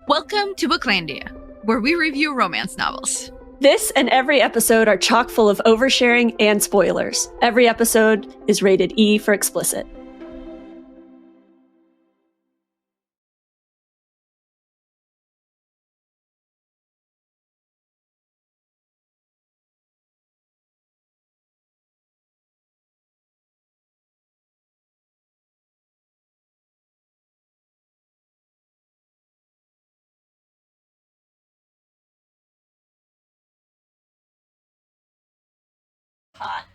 Welcome to Booklandia, where we review romance novels. This and every episode are chock full of oversharing and spoilers. Every episode is rated E for explicit. Hot.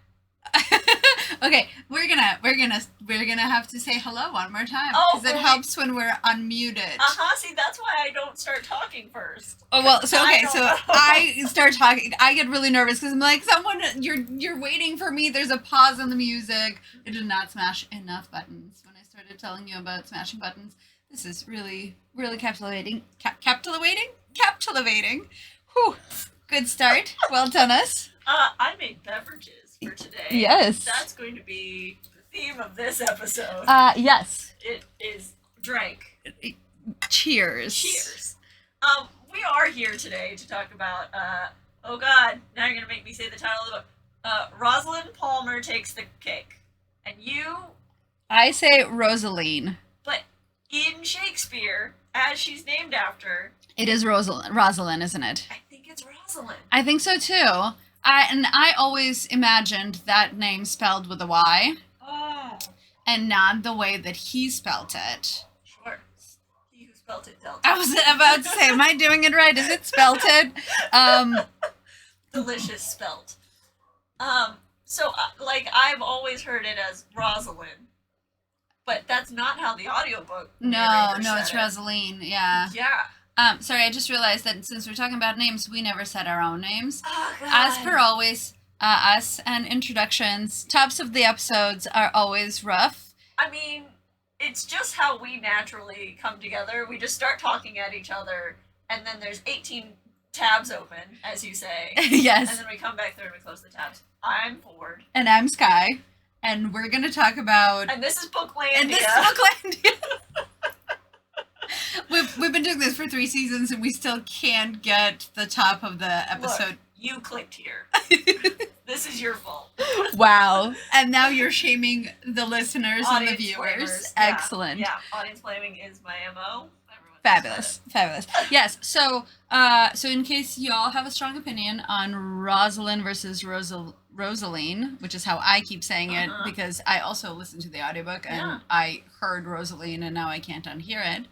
Okay, we're gonna have to say hello one more time because it helps when we're unmuted. See, that's why I don't start talking first. Oh well, I start talking. I get really nervous because I'm like, you're waiting for me. There's a pause in the music. I did not smash enough buttons when I started telling you about smashing buttons. This is really, really captivating. Captivating. Whew. Good start. Well done, us. I made beverages for today. Yes. That's going to be the theme of this episode. Yes. It is drink. Cheers. Cheers. We are here today to talk about, oh god, now you're going to make me say the title of the book. Rosaline Palmer Takes the Cake. And you... I say Rosaline. But in Shakespeare, as she's named after... It is Rosaline, isn't it? I think it's Rosaline. I think so too. I always imagined that name spelled with a Y. Oh. And not the way that he spelt it. Sure. He who spelt it dealt. I was about to say, am I doing it right? Is it spelt it? Delicious spelt. So, I've always heard it as Rosaline. But that's not how the audiobook No, it's it. Rosaline, yeah. Yeah. Sorry, I just realized that since we're talking about names, we never said our own names. Oh, God. As per always, us and introductions, tops of the episodes are always rough. I mean, it's just how we naturally come together. We just start talking at each other, and then there's 18 tabs open, as you say. Yes. And then we come back through and we close the tabs. I'm Ford. And I'm Sky. And we're going to talk about... And this is Booklandia. We've been doing this for 3 seasons and we still can't get the top of the episode. Look, you clicked here. This is your fault. Wow. And now you're shaming the listeners and the viewers. Flamers. Excellent. Yeah, audience blaming is my MO. Fabulous. Yes. So in case y'all have a strong opinion on Rosaline versus Rosaline, which is how I keep saying it because I also listened to the audiobook and I heard Rosaline and now I can't unhear it.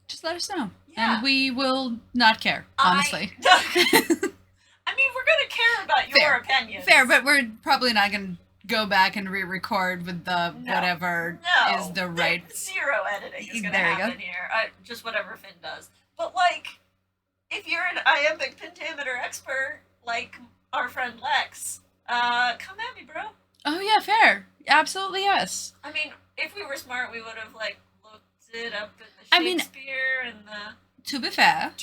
Just let us know. Yeah. And we will not care, honestly. I mean, we're going to care about your opinions. Fair, but we're probably not going to go back and re-record with the whatever is the right... Zero editing is going to There you happen go. here. Just whatever Finn does. But, if you're an iambic pentameter expert, like our friend Lex, come at me, bro. Oh, yeah, fair. Absolutely, yes. I mean, if we were smart, we would have, looked it up in the Shakespeare and the... To be fair,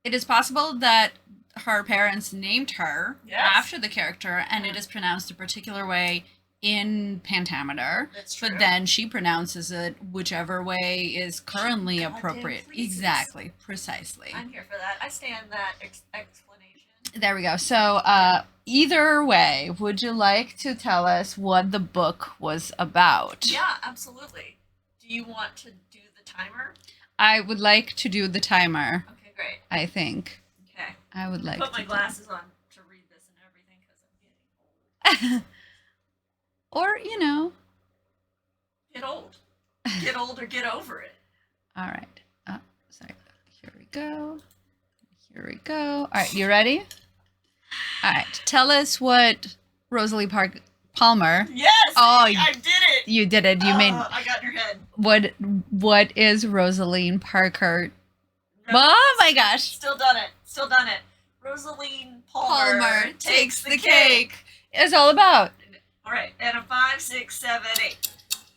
it is possible that her parents named her after the character, and it is pronounced a particular way in pentameter. That's true. But then she pronounces it whichever way is currently appropriate. Pleases. Exactly, precisely. I'm here for that. I stand that explanation. There we go. So, either way, would you like to tell us what the book was about? Yeah, absolutely. Do you want to do the timer? I would like to do the timer. Okay, great. I think. Okay. I would like Put to my glasses on to read this and everything because I'm getting old. Or, Get old. Get old or get over it. All right. Sorry. Here we go. All right, you ready? All right. Tell us what Rosalie Palmer. Yes! Oh, I did it! You did it. You made... I got your head. What is Rosaline Parker? Oh my gosh. Still done it. Rosaline Palmer takes the cake. It's all about. All right, and a 5, 6, 7, 8.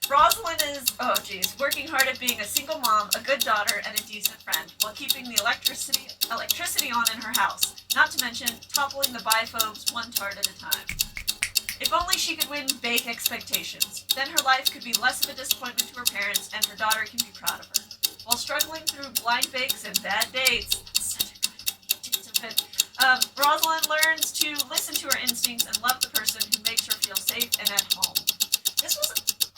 Rosalind is, working hard at being a single mom, a good daughter, and a decent friend, while keeping the electricity on in her house. Not to mention toppling the biphobes one tart at a time. If only she could win bake expectations. Then her life could be less of a disappointment to her parents, and her daughter can be proud of her. While struggling through blind bakes and bad dates, Rosaline learns to listen to her instincts and love the person who makes her feel safe and at home.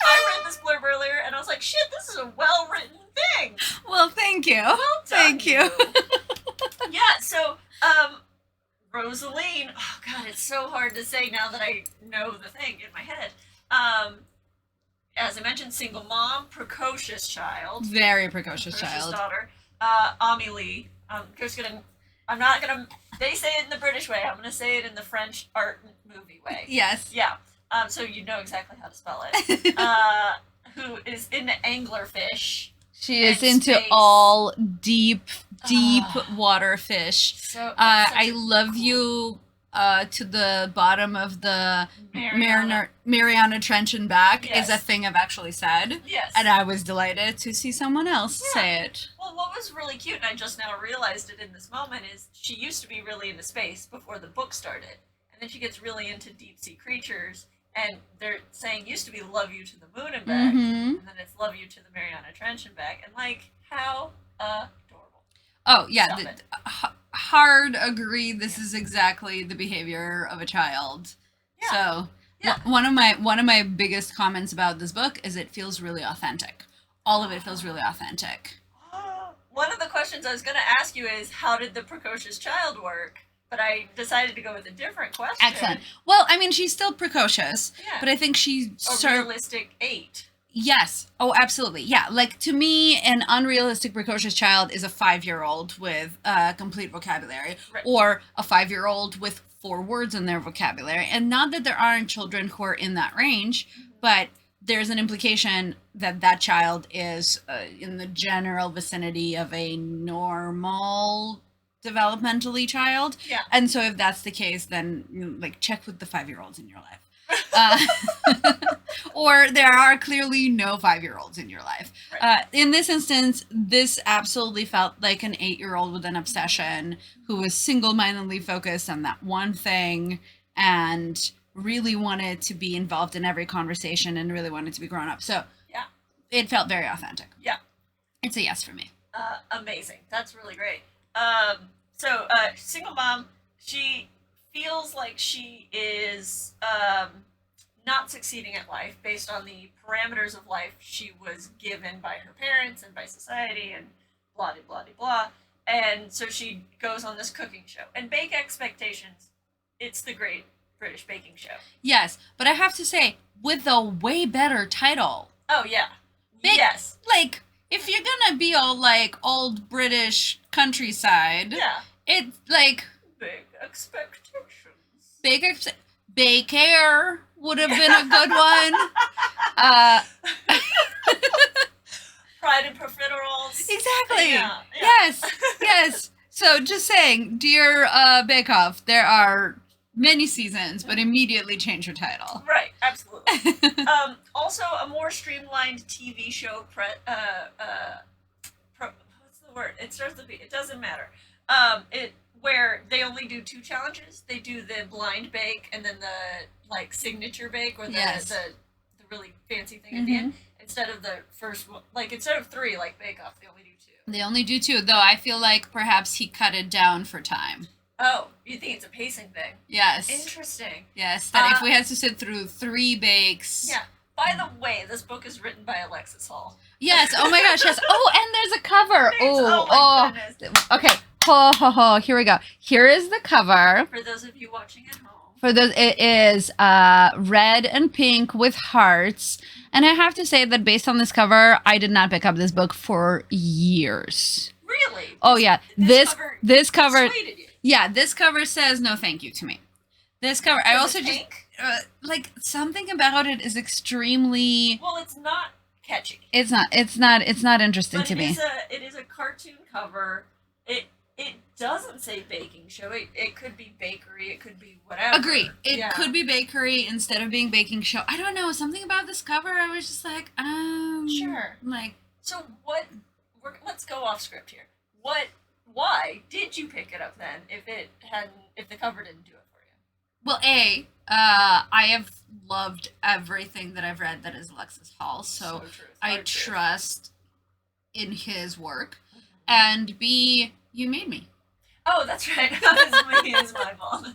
I read this blurb earlier, and I was like, shit, this is a well-written thing. Well, thank you. Well done, Thank you. Yeah, so, Rosaline, oh god, it's so hard to say now that I know the thing in my head. As I mentioned, single mom, precocious child. Very precocious child. Daughter. Amelie. I'm not gonna, they say it in the British way, I'm gonna say it in the French art movie way. Yes. Yeah. So you know exactly how to spell it. Who is into anglerfish. She is and into space. all deep water fish. So I love you to the bottom of the Mariana Trench and back Yes. is a thing I've actually said. Yes. And I was delighted to see someone else say it. Well, what was really cute, and I just now realized it in this moment, is she used to be really into space before the book started. And then she gets really into deep sea creatures. And they're saying used to be love you to the moon and back, and then it's love you to the Mariana Trench and back. And like, how adorable. Oh, yeah. Stop it. Hard agree. This is exactly the behavior of a child. Yeah. So Yeah. one of my biggest comments about this book is it feels really authentic. All of it feels really authentic. One of the questions I was going to ask you is, how did the precocious child work? But I decided to go with a different question. Excellent. Well, I mean, she's still precocious, Yeah. but I think she Realistic 8. Yes. Oh, absolutely. Yeah. Like, to me, an unrealistic precocious child is a 5-year-old with complete vocabulary, Right. or a 5-year-old with 4 words in their vocabulary. And not that there aren't children who are in that range, but there's an implication that that child is in the general vicinity of a normal developmentally child. Yeah. And so if that's the case, then like check with the 5-year-olds in your life. Or there are clearly no 5-year-olds in your life. Right. In this instance, this absolutely felt like an 8-year-old with an obsession who was single-mindedly focused on that one thing and really wanted to be involved in every conversation and really wanted to be grown up. So Yeah. it felt very authentic. Yeah. It's a yes for me. Amazing. That's really great. Single mom, she feels like she is not succeeding at life based on the parameters of life she was given by her parents and by society and blah, blah, blah, blah. And so she goes on this cooking show. And Bake Expectations, it's the great British baking show. Yes, but I have to say, with a way better title. Oh, yeah. Yes. Like, if you're gonna be all, like, old British countryside, Yeah. it's, like... Big Expectations. Bake Air would have been a good one. Pride and Profiteroles. Exactly. Yeah. Yes. So, just saying, dear Bake Off, there are many seasons, but immediately change your title. Right, absolutely. Also, a more streamlined TV show. What's the word? It starts with B. It doesn't matter. Where they only do 2 challenges. They do the blind bake and then the like signature bake, or the the really fancy thing at the end. Instead of the first one, like instead of 3 like Bake Off, they only do 2. They only do 2, though I feel like perhaps he cut it down for time. Oh, you think it's a pacing thing? Yes. Interesting. Yes, that if we had to sit through 3 bakes. Yeah. By the way, this book is written by Alexis Hall. Yes. Oh my gosh. Yes. Oh, and there's a cover. Thanks. Oh my goodness. Okay. Here we go. Here is the cover. For those of you watching at home. It is red and pink with hearts. And I have to say that based on this cover, I did not pick up this book for years. Really? Oh yeah. This cover. Persuaded you. Yeah, this cover says no thank you to me. This cover, I also just pink? like something about it is extremely. Well, it's not catchy. It's not interesting But to me. It is a cartoon cover. It doesn't say baking show. It could be bakery. It could be whatever. Agree. It could be bakery instead of being baking show. I don't know, something about this cover. I was just like, Sure. Like, so what? Let's go off script here. Why did you pick it up then? If the cover didn't do it for you? Well, I have loved everything that I've read that is Alexis Hall, so true. I Hard truth. trust in his work. Mhm. And B, you made me. Oh, that's right. It's my fault.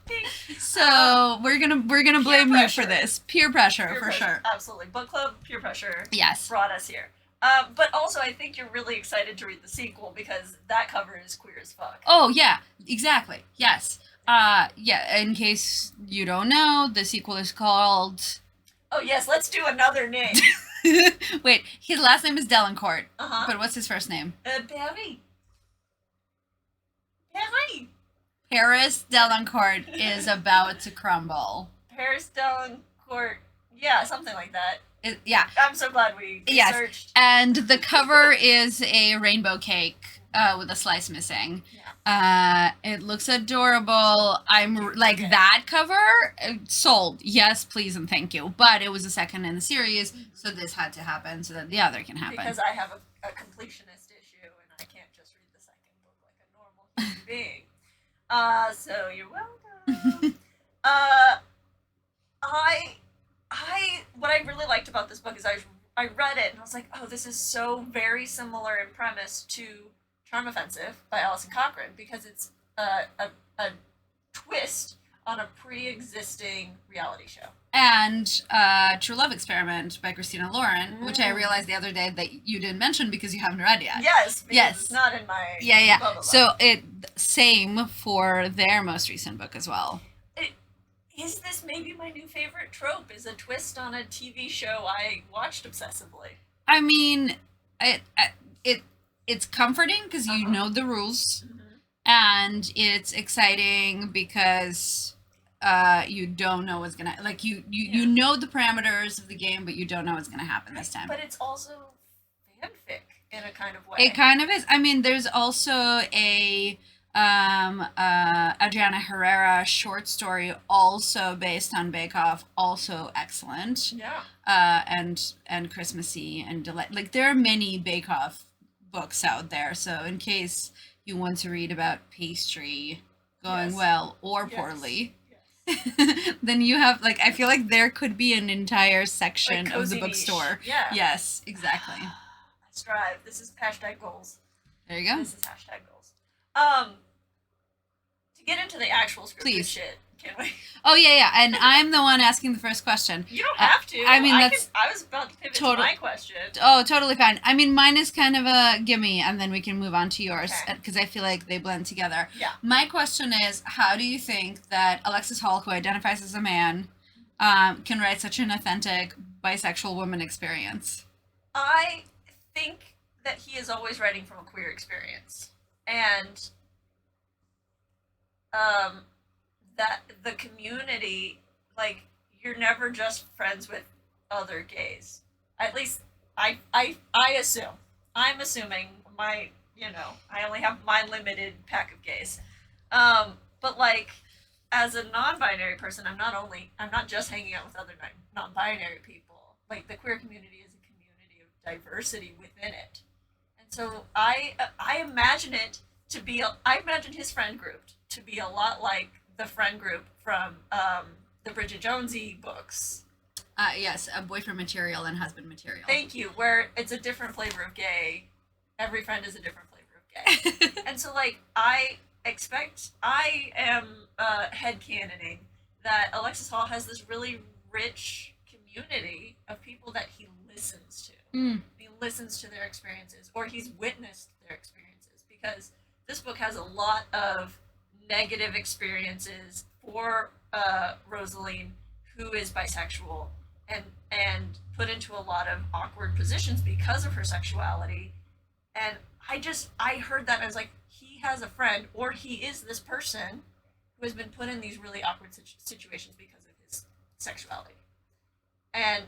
Ding. So we're gonna peer blame you pressure. for this. Peer pressure, Peer for pressure. sure. Absolutely. Book club, peer pressure Yes. brought us here. But also, I think you're really excited to read the sequel because that cover is queer as fuck. Oh yeah, exactly. Yes. Yeah, in case you don't know, the sequel is called Oh, yes, let's do another name. Wait, his last name is Delancourt. Uh-huh. But what's his first name? Barry. Barry. Paris Delancourt is about to crumble. Paris Delancourt. Yeah, something like that. Yeah. I'm so glad we researched. Yes. And the cover is a rainbow cake with a slice missing. Yeah. It looks adorable. I'm like that cover sold. Yes, please and thank you. But it was the second in the series, so this had to happen so that the other can happen. Because I have a completionist issue and I can't just read the second book like a normal human being. So you're welcome. What I really liked about this book is I read it and I was like, oh, this is so very similar in premise to Charm Offensive by Alison Cochrane because it's a twist on a pre-existing reality show. And True Love Experiment by Christina Lauren, which I realized the other day that you didn't mention because you haven't read yet. Yes, because yes, it's not in my yeah. blah, blah, blah. So same for their most recent book as well. Is this maybe my new favorite trope? Is a twist on a TV show I watched obsessively? I mean, it's comforting because you know the rules, and it's exciting because you don't know what's gonna you know the parameters of the game, but you don't know what's gonna happen this time. But it's also fanfic in a kind of way. It kind of is. I mean, there's also a Adriana Herrera short story also based on Bake Off, also excellent. Yeah. And Christmassy and delight. Like there are many Bake Off books out there. So in case you want to read about pastry going well or poorly, then you have I feel like there could be an entire section of the bookstore. Yeah. Yes, exactly. I strive. This is hashtag goals. There you go. This is hashtag goals. To get into the actual scripted shit, can we? Oh yeah, and I'm the one asking the first question. You don't have to. I mean, I was about to pivot to my question. Oh, totally fine. I mean, mine is kind of a gimme, and then we can move on to yours because I feel like they blend together. Yeah. My question is, how do you think that Alexis Hall, who identifies as a man, can write such an authentic bisexual woman experience? I think that he is always writing from a queer experience. And that the community, you're never just friends with other gays. At least I assume. I'm assuming I only have my limited pack of gays. But as a non-binary person, I'm not just hanging out with other non-binary people. The queer community is a community of diversity within it. So I imagine it to be. I imagine his friend group to be a lot like the friend group from the Bridget Jonesy books. Yes, a boyfriend material and husband material. Thank you. Where it's a different flavor of gay. Every friend is a different flavor of gay. And so I am headcanoning that Alexis Hall has this really rich community of people that he listens to. He listens to their experiences, or he's witnessed their experiences, because this book has a lot of negative experiences for Rosaline, who is bisexual, and put into a lot of awkward positions because of her sexuality. And I heard that, and I was like, he has a friend, or he is this person who has been put in these really awkward situations because of his sexuality. And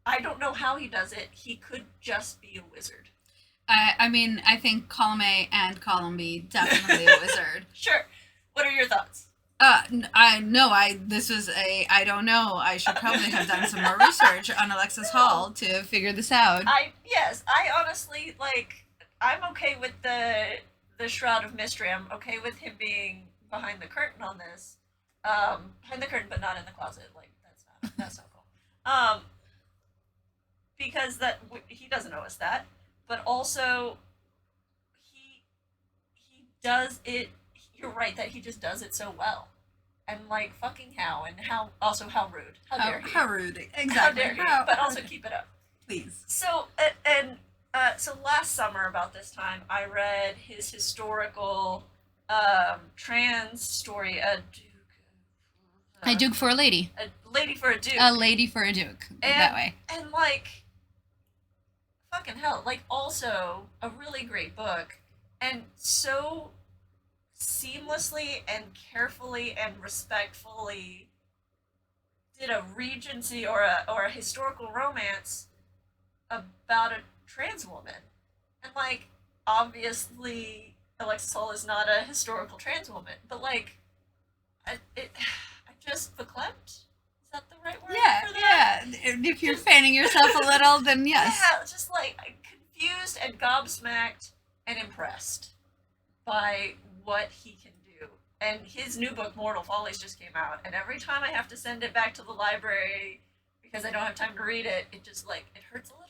I don't know how he does it. He could just be a wizard. I mean, I think column A and column B definitely a wizard. Sure. What are your thoughts? I don't know. I should probably have done some more research on Alexis Hall to figure this out. I honestly, I'm okay with the Shroud of Mystery. I'm okay with him being behind the curtain on this. Behind the curtain, but not in the closet. Like that's not cool. Because he doesn't know us that, but also he does it. You're right that he just does it so well, and like fucking how how rude. How dare he? How rude. Exactly. How dare he? But also keep it up. Please. So so last summer about this time, I read his historical trans story, A duke for a lady. a lady for a duke, A lady for a duke. That way. and like fucking hell, like also a really great book, and so seamlessly and carefully and respectfully did a regency or a historical romance about a trans woman. And like obviously Alexis Hall is not a historical trans woman, but like I just verklempt. Is that the right word for that? Yeah. If you're fanning yourself a little, then yes. Yeah, just like confused and gobsmacked and impressed by what he can do. And his new book, Mortal Follies, just came out, and every time I have to send it back to the library because I don't have time to read it, it just like it hurts a little.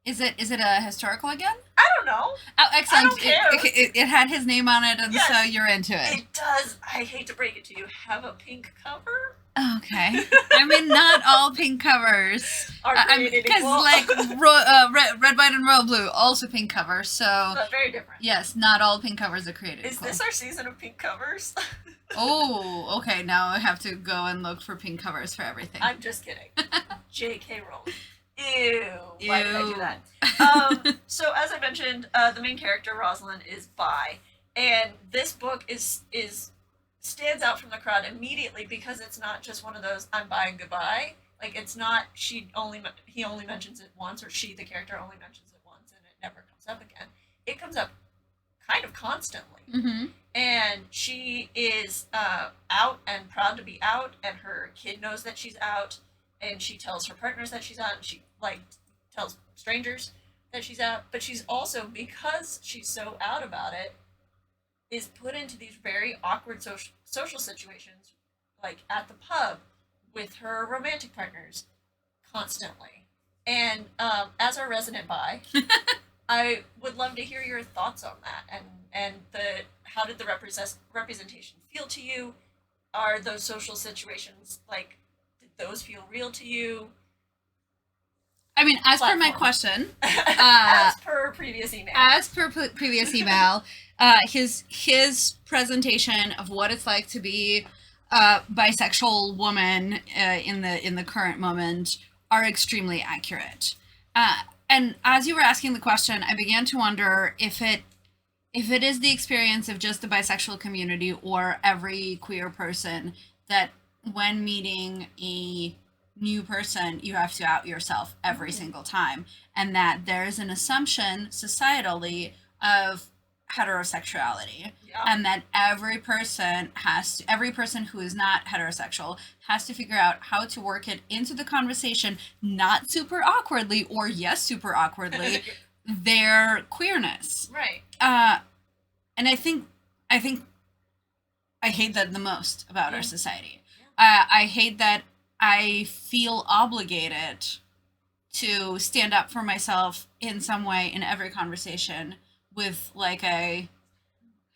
Is it a historical again? I don't know. Oh, excellent! I don't care. It had his name on it, and Yes. so you're into it. It does. I hate to break it to you. Have a pink cover. Okay. I mean, not all pink covers. Are created Because equal. like red, white, and royal blue, also pink covers. So But very different. yes, not all pink covers are created Is equal. this our season of pink covers? Oh, okay. Now I have to go and look for pink covers for everything. I'm just kidding. J.K. Rowling. Ew. Why did I do Ew. that? So as I mentioned, the main character Rosaline is bi, and this book is stands out from the crowd immediately because it's not just one of those I'm bi and goodbye. Like it's not he only mentions it once, or the character only mentions it once and it never comes up again. It comes up kind of constantly. Mm-hmm. And she is out and proud to be out, and her kid knows that she's out, and she tells her partners that she's out, and she like tells strangers that she's out. But she's also, because she's so out about it, is put into these very awkward social situations, like at the pub with her romantic partners constantly. And as our resident bi, I would love to hear your thoughts on that, and how did the representation feel to you? Are those social situations like, did those feel real to you? I mean, as per my Platform. question, As per previous email. previous email, his presentation of what it's like to be a bisexual woman in the current moment are extremely accurate. And as you were asking the question, I began to wonder if it is the experience of just the bisexual community or every queer person that when meeting a new person, you have to out yourself every single time, and that there is an assumption societally of heterosexuality, Yeah. and that every person who is not heterosexual has to figure out how to work it into the conversation, not super awkwardly or yes super awkwardly, their queerness. Right. And I think I hate that the most about our society. I hate that I feel obligated to stand up for myself in some way in every conversation with like a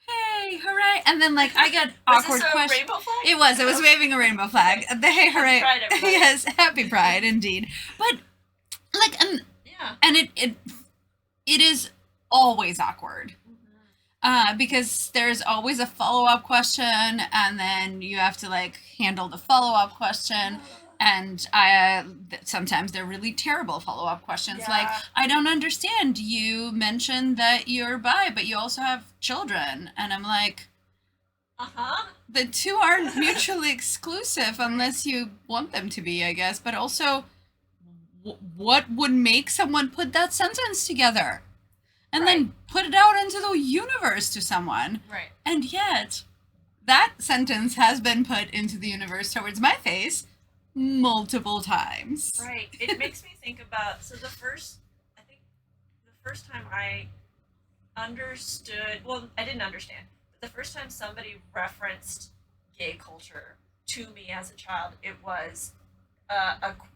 hey hooray, and then like I get awkward Was this a questions. rainbow flag? It was waving a rainbow flag. The hey hooray. Pride, everybody. Yes, happy Pride indeed. But like Yeah. and it is always awkward. Because there's always a follow-up question, and then you have to like handle the follow-up question, and sometimes they're really terrible follow-up questions. Yeah. Like, I don't understand. You mentioned that you're bi, but you also have children, and I'm like, the two aren't mutually exclusive unless you want them to be, I guess. But also, what would make someone put that sentence together? And then put it out into the universe to someone. Right. And yet, that sentence has been put into the universe towards my face multiple times. Right. It makes me think about, the first time I understood, well, I didn't understand, the first time somebody referenced gay culture to me as a child, it was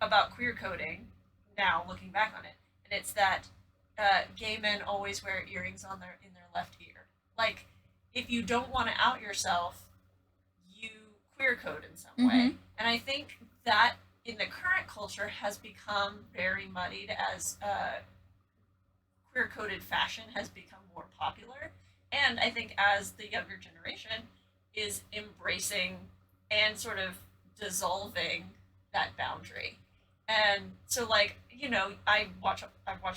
about queer coding. Now looking back on it, and it's that gay men always wear earrings on their in their left ear. Like, if you don't want to out yourself, you queer code in some way. And I think that in the current culture has become very muddied as queer coded fashion has become more popular. And I think as the younger generation is embracing and sort of dissolving that boundary. And so, like, you know, I've watched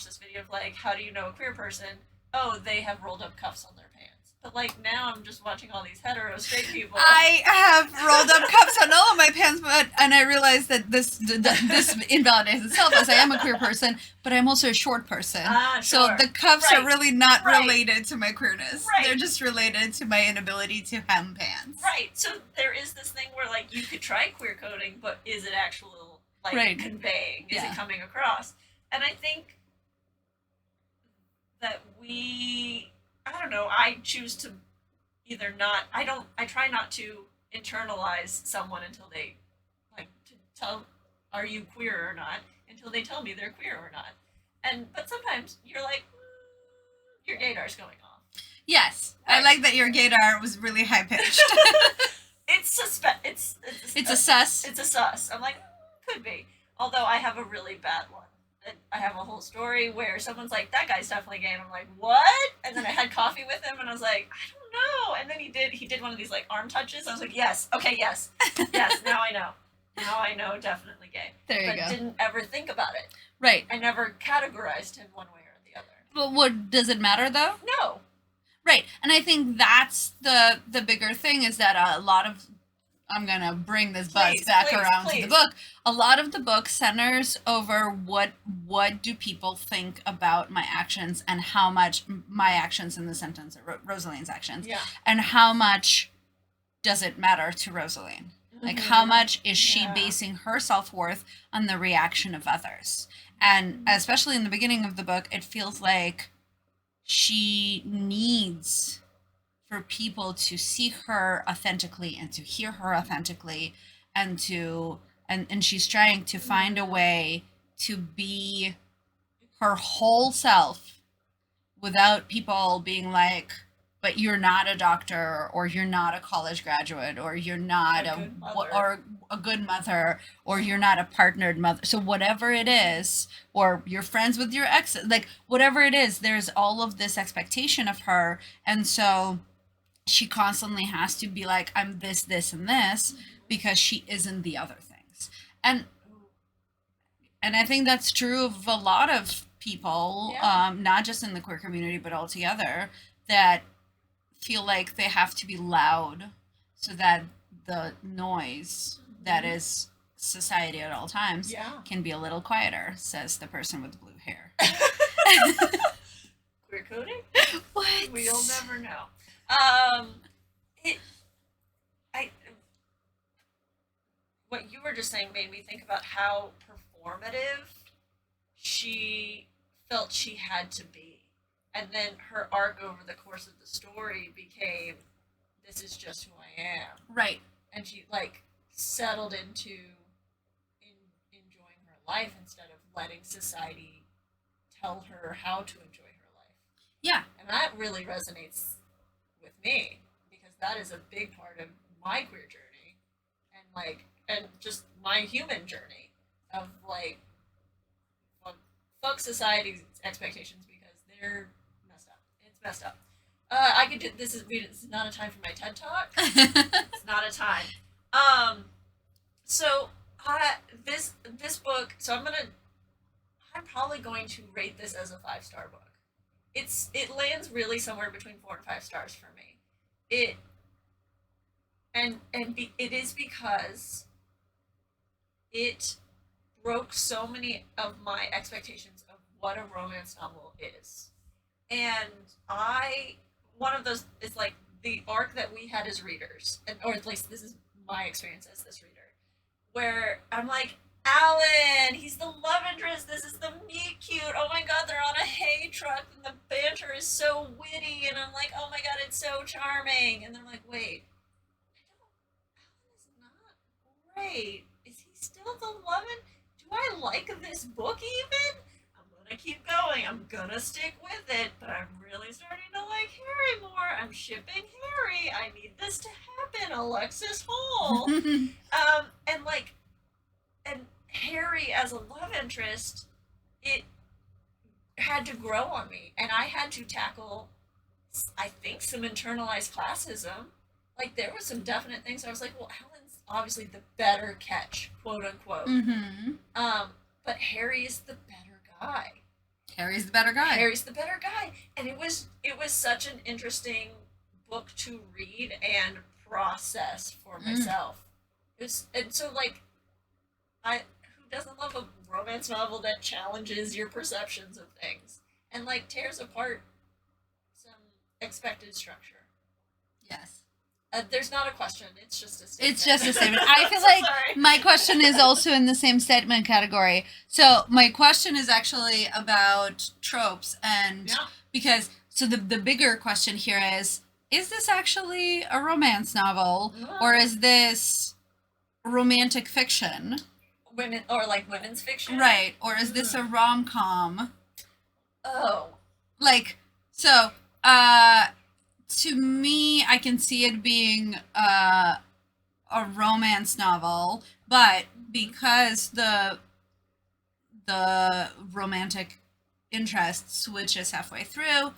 this video of, like, how do you know a queer person? Oh, they have rolled up cuffs on their pants. But, like, now I'm just watching all these hetero straight people. I have rolled up cuffs on all of my pants, and I realized that this invalidates itself, as I am a queer person, but I'm also a short person. Sure. So the cuffs are really not Right. related to my queerness. Right. They're just related to my inability to hem pants. Right. So there is this thing where, like, you could try queer coding, but is it actual, like, Right. conveying? Is Yeah. it coming across? And I think that I don't know, I choose to either not, I try not to internalize someone until they, like, to tell, are you queer or not, until they tell me they're queer or not. But sometimes you're like, your gaydar's going off. Yes. Right. I like that your gaydar was really high pitched. It's It's a sus. It's a sus. I'm like, could be. Although I have a really bad one. I have a whole story where someone's like, that guy's definitely gay, and I'm like, what? And then I had coffee with him, and I was like, I don't know. And then he did one of these, like, arm touches. I was like, yes, okay, yes, now I know. Now I know, definitely gay. There you but go. Didn't ever think about it. Right. I never categorized him one way or the other. But what does it matter though? No. Right. And I think that's the bigger thing is that a lot of I'm going to bring this buzz back around to the book. A lot of the book centers over what do people think about my actions and how much my actions in the sentence, or Rosaline's actions, and how much does it matter to Rosaline? Like, how much is she basing her self-worth on the reaction of others? And especially in the beginning of the book, it feels like she needs for people to see her authentically and to hear her authentically, and she's trying to find a way to be her whole self without people being like, but you're not a doctor, or you're not a college graduate, or you're not a good mother, or you're not a partnered mother. So whatever it is, or you're friends with your ex, like whatever it is, there's all of this expectation of her. And so she constantly has to be like, I'm this, this, and this, because she isn't the other things. And I think that's true of a lot of people, not just in the queer community, but altogether, that feel like they have to be loud so that the noise that is society at all times can be a little quieter, says the person with the blue hair. Queer coding? What? We'll never know. What you were just saying made me think about how performative she felt she had to be. And then her arc over the course of the story became, this is just who I am. Right. And she, like, settled into enjoying her life instead of letting society tell her how to enjoy her life. Yeah. And that really resonates with me, because that is a big part of my queer journey, and just my human journey of, like, fuck society's expectations, because they're messed up. It's messed up. I could do this. Is not a time for my TED talk. It's not a time. So this book. So I'm probably going to rate this as a 5-star book. It lands really somewhere between 4 and 5 stars for me. It is because it broke so many of my expectations of what a romance novel is. And one of those is like the arc that we had as readers, or at least this is my experience as this reader, where I'm like, Alan, he's the love interest, this is the meet cute, oh my god, they're on a hay truck and the band banter is so witty, and I'm like, oh my god, it's so charming. And then I'm like, wait, Alan is not great. Is he still the love? Do I like this book even? I'm gonna keep going. I'm gonna stick with it, but I'm really starting to like Harry more. I'm shipping Harry. I need this to happen, Alexis Hall. And like, and Harry as a love interest, it had to grow on me, and I had to tackle, I think, some internalized classism. Like, there were some definite things I was like, well, Helen's obviously the better catch, quote unquote. But Harry is the better guy. Harry's the better guy. Harry's the better guy, and it was such an interesting book to read and process for myself. And so like, who doesn't love a romance novel that challenges your perceptions of things and like tears apart some expected structure? Yes. There's not a question. It's just a statement. It's just a statement. I feel like my question is also in the same statement category. So my question is actually about tropes, and because the bigger question here is this actually a romance novel, or is this romantic fiction? Women's fiction? Right. Or is this a rom-com? Oh. Like, so, to me, I can see it being a romance novel, but because the romantic interest switches halfway through,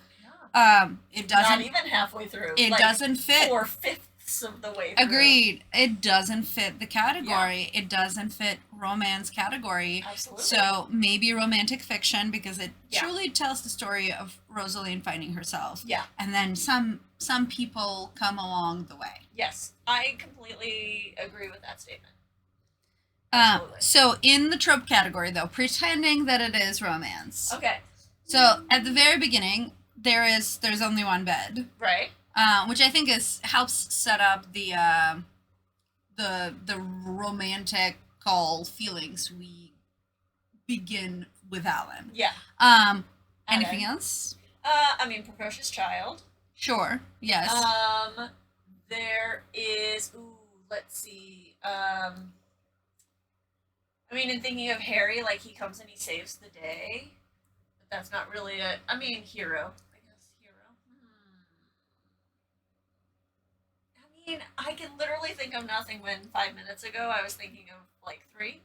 it doesn't. Not even halfway through. It doesn't fit. 4/5 of the way through. Agreed. It doesn't fit the category. It doesn't fit romance category. Absolutely. So maybe romantic fiction, because it truly tells the story of Rosaline finding herself. Yeah. And then some people come along the way. Yes, I completely agree with that statement. So in the trope category, though, pretending that it is romance. Okay. So at the very beginning, there's only one bed. Right. Which I think helps set up the romantical feelings we begin with Alan. Yeah. Anything else? I mean, Precocious Child. Sure. Yes. There is. Ooh, let's see. I mean, in thinking of Harry, like, he comes and he saves the day, but that's not really hero. I guess hero. I mean, I can literally think of nothing when 5 minutes ago I was thinking of like 3.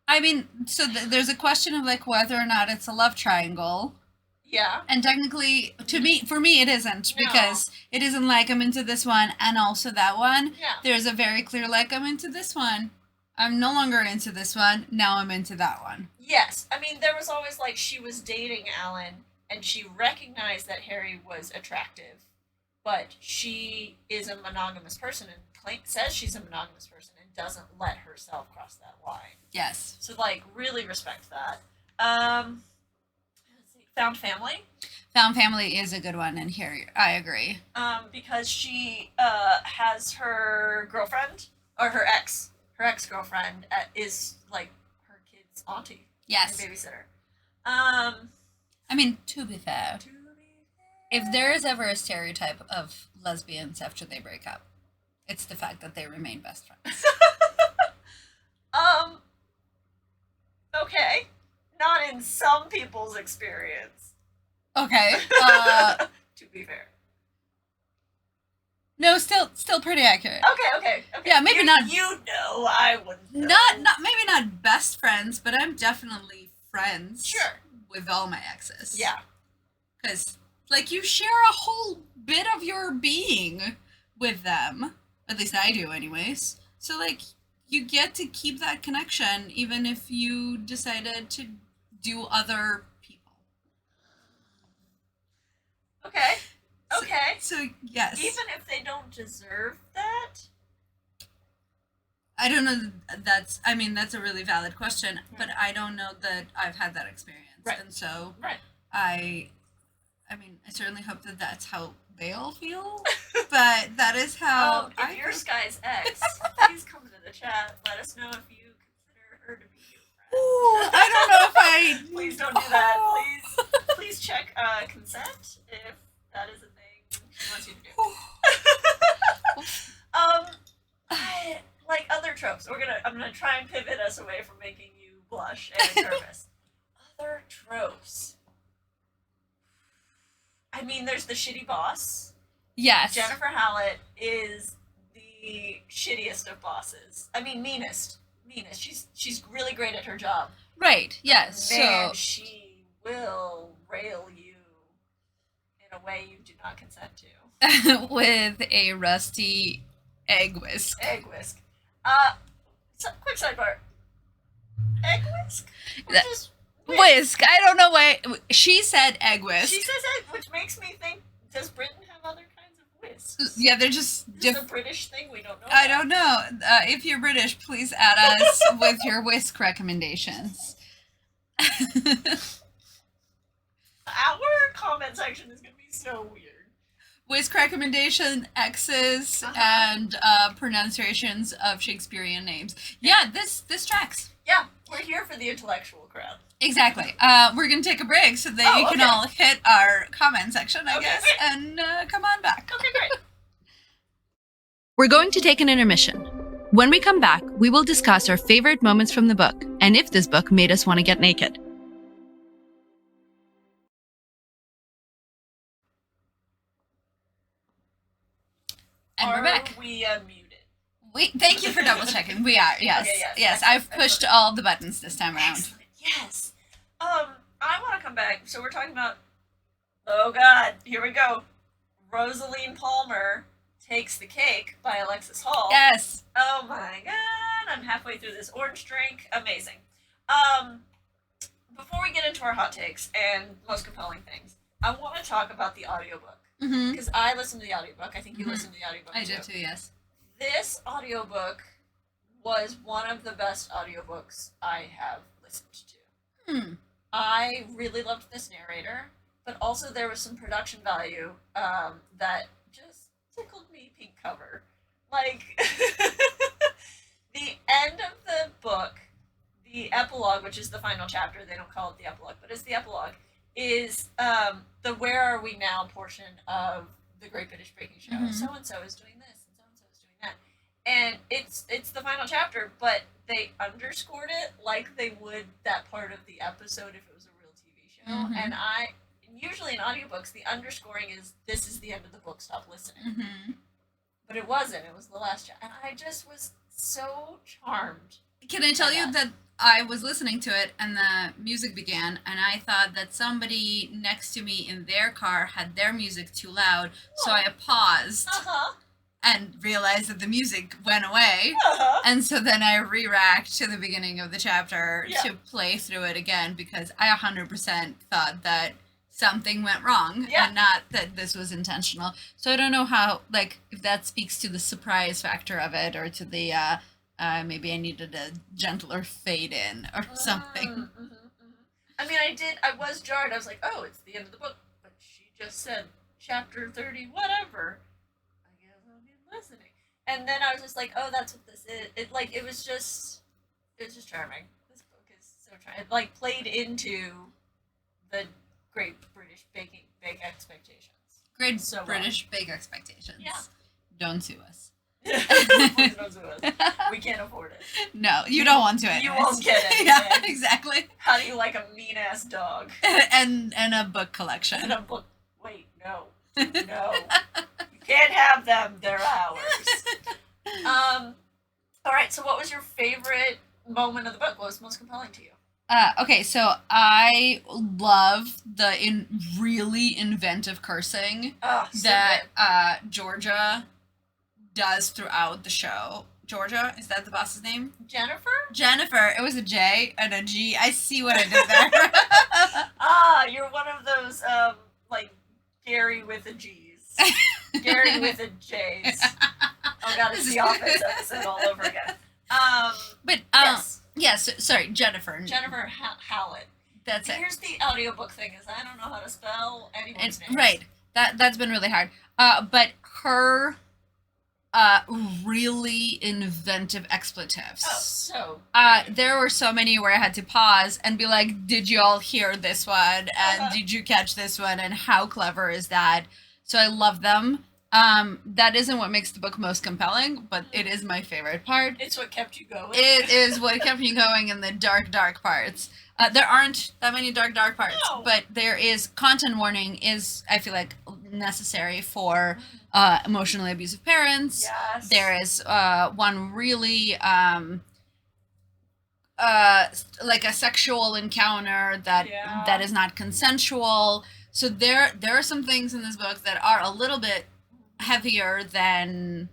I mean, so there's a question of like whether or not it's a love triangle. Yeah. And technically, for me, it isn't, because it isn't like I'm into this one and also that one. Yeah. There's a very clear like I'm into this one. I'm no longer into this one. Now I'm into that one. Yes. I mean, there was always like she was dating Alan and she recognized that Harry was attractive, but she is a monogamous person and says she's a monogamous person and doesn't let herself cross that line. Yes. So like really respect that. Let's see, Found Family. Found Family is a good one, and here I agree. Because she has her girlfriend or her ex-girlfriend is like her kid's auntie. Yes. And babysitter. I mean, to be fair, if there is ever a stereotype of lesbians after they break up, it's the fact that they remain best friends. Okay. Not in some people's experience. Okay. To be fair. No, still pretty accurate. Okay. Yeah, maybe not. You know, I wouldn't know. Maybe not best friends, but I'm definitely friends. Sure. With all my exes. Yeah. Because, like, you share a whole bit of your being with them. At least I do, anyways. So, like, you get to keep that connection even if you decided to do other people. Okay. Okay. So yes. Even if they don't deserve that? I don't know. That's a really valid question, but I don't know that I've had that experience. Right. And so Right. I certainly hope that that's how they all feel, but that is how if you're Sky's ex, please come to the chat. Let us know if you consider her to be your friend. Ooh, I don't know if I... Please don't do that. Please please check consent if that is a thing she wants you to do. I like other tropes. I'm gonna try and pivot us away from making you blush and nervous. Other tropes. I mean, there's the shitty boss. Yes. Jennifer Hallett is the shittiest of bosses. I mean, meanest. She's really great at her job. Right. Yes. Man, So she will rail you in a way you do not consent to. with a rusty egg whisk. Egg whisk. Quick sidebar. Egg whisk? Or That- just Whisk. I don't know why she said egg whisk. She says egg, which makes me think, does Britain have other kinds of whisks? Yeah, they're just Is this a British thing we don't know I about? don't know. If you're British, please add us with your whisk recommendations. Our comment section is going to be so weird. Whisk recommendation, X's, and pronunciations of Shakespearean names. Yeah, this tracks. Yeah, we're here for the intellectual crowd. Exactly. We're going to take a break so that you can okay. all hit our comment section, I Okay, guess, great. and come on back. Okay, great. We're going to take an intermission. When we come back, we will discuss our favorite moments from the book and if this book made us want to get naked. And we're back. Are we unmuted? Thank you for double checking. We are, yes. Okay, yes. Yes, Excellent, I've pushed all the buttons this time around. Excellent. Yes. I want to come back. So we're talking about. Oh God, here we go. Rosaline Palmer Takes the Cake by Alexis Hall. Yes. Oh my God, I'm halfway through this orange drink. Amazing. Before we get into our hot takes and most compelling things, I want to talk about the audiobook. Mm-hmm. Because I listened to the audiobook. I think you Mhm. listened to the audiobook I too. did too, yes. This audiobook was one of the best audiobooks I have listened to. Hmm. I really loved this narrator, but also there was some production value that just tickled me pink cover. Like, the end of the book, the epilogue, which is the final chapter, they don't call it the epilogue, but it's the epilogue, is the Where Are We Now portion of the Great British Baking Show. Mhm. So-and-so is doing this, and so-and-so is doing that. And it's the final chapter, but they underscored it like they would that part of the episode if it was a real TV show. Mhm. And usually in audiobooks, the underscoring is, this is the end of the book, stop listening. Mm-hmm. But it wasn't. It was the last chapter. And I just was so charmed. Can I tell Yeah. you that I was listening to it and the music began, and I thought that somebody next to me in their car had their music too loud, so I paused Uh-huh. and realized that the music went away. Uh-huh. And so then I re-racked to the beginning of the chapter Yeah. to play through it again because I 100% thought that something went wrong Yeah. and not that this was intentional. So I don't know how, like, if that speaks to the surprise factor of it or to the, maybe I needed a gentler fade in or something. Mm-hmm, mm-hmm. I mean, I was jarred. I was like, oh, it's the end of the book. But she just said chapter 30, whatever. I guess I'll be listening. And then I was just like, oh, that's what this is. It was just charming. This book is so charming. It like played into the Great British Bake Expectations. Great So well. British Bake Expectations. Yeah. Don't sue us. Please don't sue us. We can't afford it. No, you don't want to anyways. You won't get it. Yeah, man. exactly. How do you like a mean ass dog? and a book collection. And a book. Wait, no. No. You can't have them. They're ours. All right, so what was your favorite moment of the book? What was most compelling to you? Okay, so I love the really inventive cursing Oh, so that Georgia does throughout the show. Georgia, is that the boss's name? good. Jennifer? Jennifer. It was a J and a G. I see what I did there. Ah, you're one of those, like, Gary with a G's. Gary with a J's. Oh god, it's the Office episode all over again. But Yes. yes, sorry, Jennifer. Jennifer Hallett. That's it. Here's the audiobook thing, is I don't know how to spell anyone's name. Right. That's been really hard. But her really inventive expletives. Oh, so. There were so many where I had to pause and be like, did you all hear this one? And did you catch this one? And how clever is that? So I love them. That isn't what makes the book most compelling, but it is my favorite part. It's what kept you going. It is what kept me going in the dark parts. There aren't that many dark parts, No. but there is content warning is, I feel like, necessary for emotionally abusive parents. Yes. There is one really like a sexual encounter that is not consensual. So there are some things in this book that are a little bit heavier than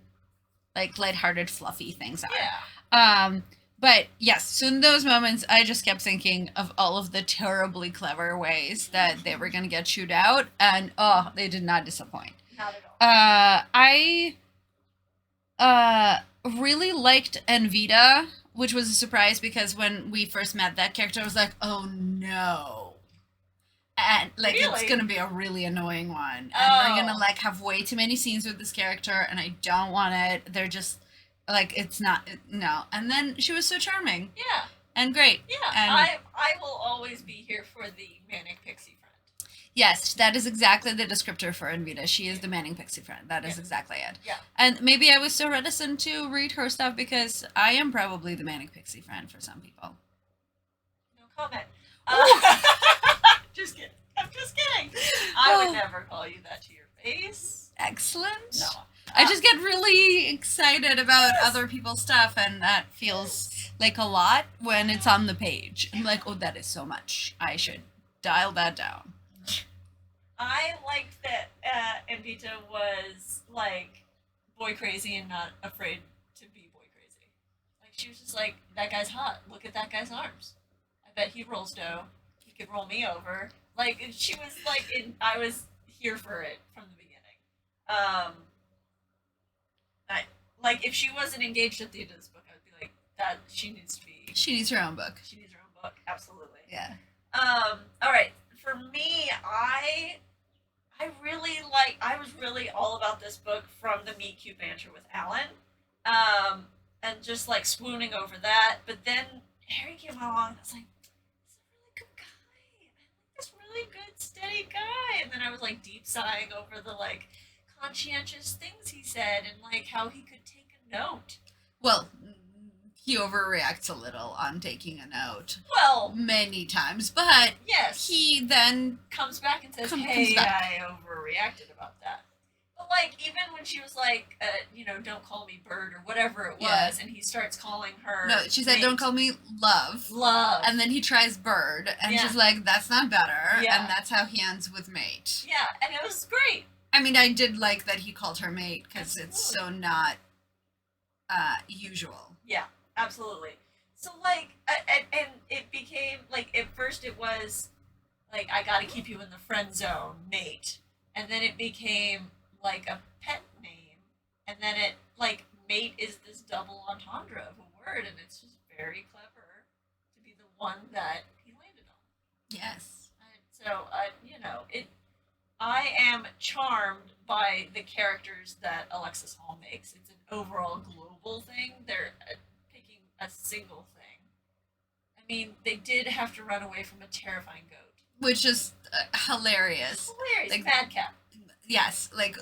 like lighthearted, fluffy things are. Yeah. But yes, so in those moments, I just kept thinking of all of the terribly clever ways that they were going to get chewed out, and they did not disappoint. Not at all. I really liked Envita, which was a surprise because when we first met that character, I was like, oh no. And like Really? it's gonna be a really annoying one, and we're gonna like have way too many scenes with this character, and I don't want it. They're just like it's not no. And then she was so charming Yeah. and great. Yeah. And I will always be here for the manic pixie friend. yes, that is exactly the descriptor for Envita. She is the Manning Pixie friend. That is exactly it. Yeah. And maybe I was so reticent to read her stuff because I am probably the Manic Pixie friend for some people. No comment. Just kidding. I'm just kidding. I would never call you that to your face. Excellent. No. I just get really excited about other people's stuff, and that feels like a lot when it's on the page. I'm like, oh, that is so much. I should dial that down. I liked that Envita was like boy crazy and not afraid to be boy crazy. Like she was just like, that guy's hot. Look at that guy's arms. I bet he rolls dough. He could roll me over. Like and she was like, I was here for it from the beginning. Like if she wasn't engaged at the end of this book, I would be like, that she needs to be. She needs her own book. She needs her own book. Absolutely. Yeah. All right. For me, I was really all about this book from the meet cute banter with Alan, and just like swooning over that. But then Harry came along, and I was like, "This is a really good guy. I like this really good, steady guy." And then I was like deep sighing over the like conscientious things he said, and like how he could take a note. Well, he overreacts a little on taking a note. Well, many times, but yes, he then comes back and says, comes "Hey, back. I overreacted about that." But like, even when she was like, "Don't call me Bird" or whatever it was, Yeah. and he starts calling her. No, she said, mate. "Don't call me love." Love. And then he tries Bird, and Yeah. she's like, "That's not better." Yeah. And that's how he ends with mate. Yeah, and it was great. I mean, I did like that he called her mate because it's so not usual. Yeah, absolutely. So like, and it became like at first it was like I got to keep you in the friend zone, mate, and then it became like a pet name, and then it like mate is this double entendre of a word, and it's just very clever to be the one that he landed on. Yes. And so I am charmed by the characters that Alexis Hall makes. It's an overall global thing. They're picking a single thing. I mean, they did have to run away from a terrifying goat. Which is hilarious. Hilarious. Like, Madcap. Yes, like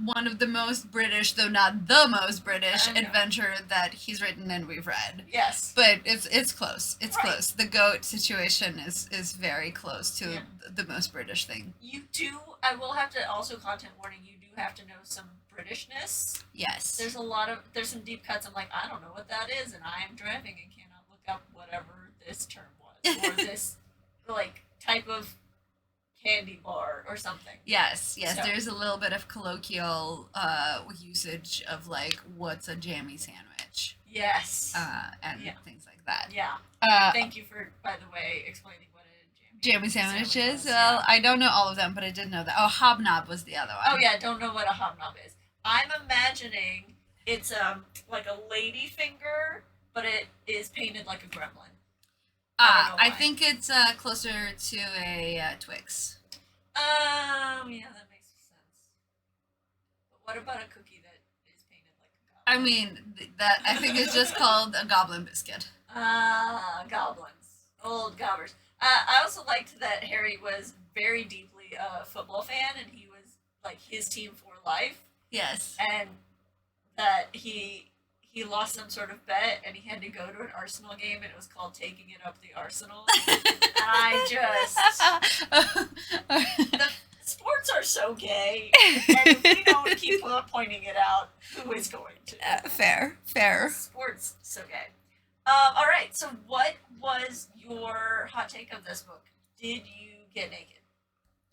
one of the most British, though not the most British, I know. adventure that he's written and we've read. Yes. But it's close. It's Right. close. The goat situation is very close to Yeah. the most British thing. I will have to also, content warning, you do have to know some Britishness. Yes. There's some deep cuts. I'm like, I don't know what that is, and I am driving and cannot look up whatever this term was, or this, like, type of candy bar or something. Yes. So- There's a little bit of colloquial usage of like what's a jammy sandwich, Yes. and Yeah. things like that. Yeah. Uh, Thank you for, by the way, explaining what a jammy sandwiches. was, Well, yeah. I don't know all of them, but I did know that. Oh, hobnob was the other one. Oh yeah, don't know what a hobnob is. I'm imagining it's like a lady finger, but it is painted like a gremlin. I don't know I why. think it's closer to a Twix. Yeah, that makes sense. But what about a cookie that is painted like I mean, that I think is just called a goblin biscuit. Goblins. Old gobbers. I also liked that Harry was very deeply a football fan, and he was like his team for life, Yes. and that he lost some sort of bet, and he had to go to an Arsenal game, and it was called Taking It Up the Arsenal. And I just the sports are so gay, and if we don't keep pointing it out, who is going to? Fair. Sports so gay. All right. So, what was your hot take of this book? Did you get naked?